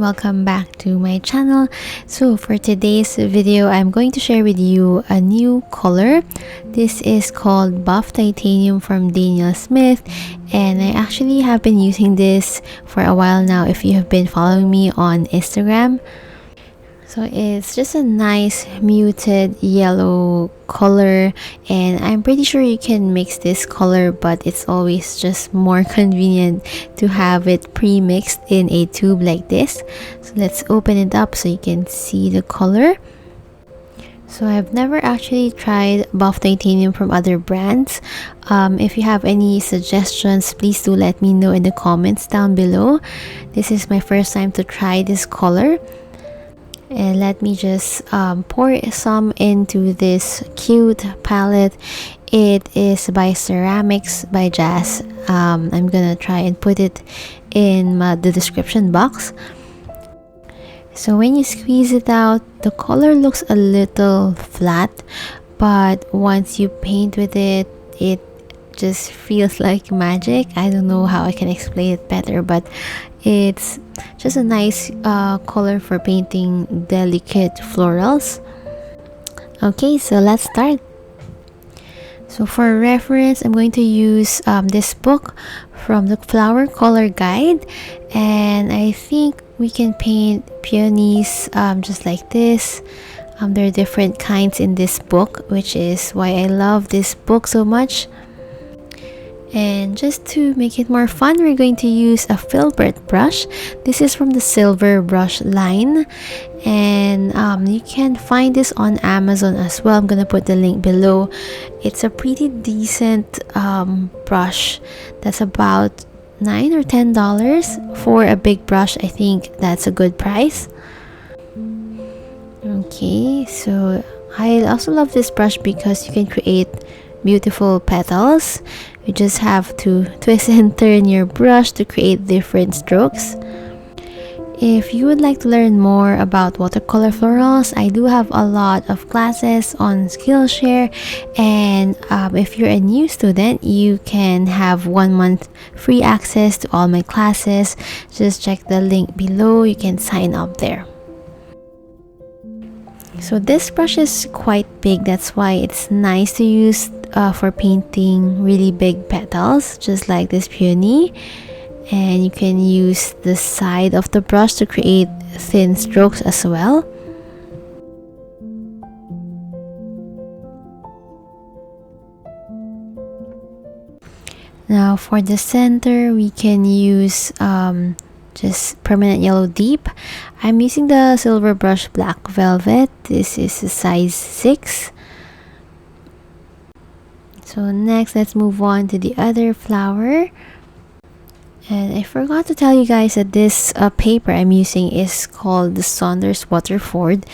welcome back to my channel. So for today's video, I'm going to share with you a new color. This is called Buff Titanium from Daniel Smith, and I actually have been using this for a while now if you have been following me on Instagram. So it's just a nice muted yellow color, and I'm pretty sure you can mix this color, but it's always just more convenient to have it pre-mixed in a tube like this. So let's open it up so you can see the color. So I've never actually tried Buff Titanium from other brands. If you have any suggestions, please do let me know in the comments down below. This is my first time to try this color. And let me just pour some into this cute palette. It is by Ceramics by Jazz. I'm gonna try and put it in the description box. So when you squeeze it out, the color looks a little flat, but once you paint with it, it just feels like magic. I don't know how I can explain it better, but it's just a nice color for painting delicate florals. Okay, so let's start. So for reference, I'm going to use this book from the Flower Color Guide, and I think we can paint peonies just like this. There are different kinds in this book, which is why I love this book so much. And just to make it more fun, we're going to use a filbert brush. This is from the Silver Brush line, and you can find this on Amazon as well. I'm gonna put the link below. It's a pretty decent brush. That's about $9 or $10 for a big brush. I think that's a good price. Okay, so I also love this brush because you can create beautiful petals. You just have to twist and turn your brush to create different strokes. If you would like to learn more about watercolor florals, I do have a lot of classes on Skillshare, and if you're a new student, you can have 1 month free access to all my classes. Just check the link below. You can sign up there. So this brush is quite big, that's why it's nice to use for painting really big petals, just like this peony. And you can use the side of the brush to create thin strokes as well. Now for the center, we can use just permanent yellow deep. I'm using the Silver Brush Black Velvet. This is a size 6. So next, let's move on to the other flower. And I forgot to tell you guys that this paper I'm using is called the Saunders Waterford.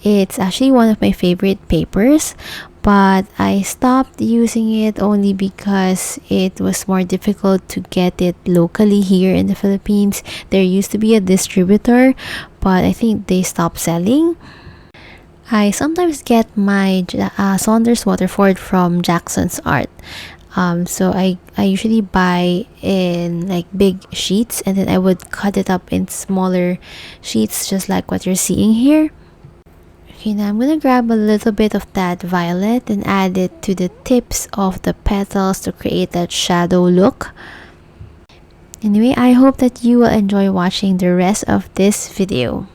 It's actually one of my favorite papers, but I stopped using it only because it was more difficult to get it locally here in the Philippines. There used to be a distributor, but I think they stopped selling. I sometimes get my Saunders Waterford from Jackson's Art. So I usually buy in like big sheets, and then I would cut it up in smaller sheets just like what you're seeing here. Okay, now I'm gonna grab a little bit of that violet and add it to the tips of the petals to create that shadow look. Anyway, I hope that you will enjoy watching the rest of this video.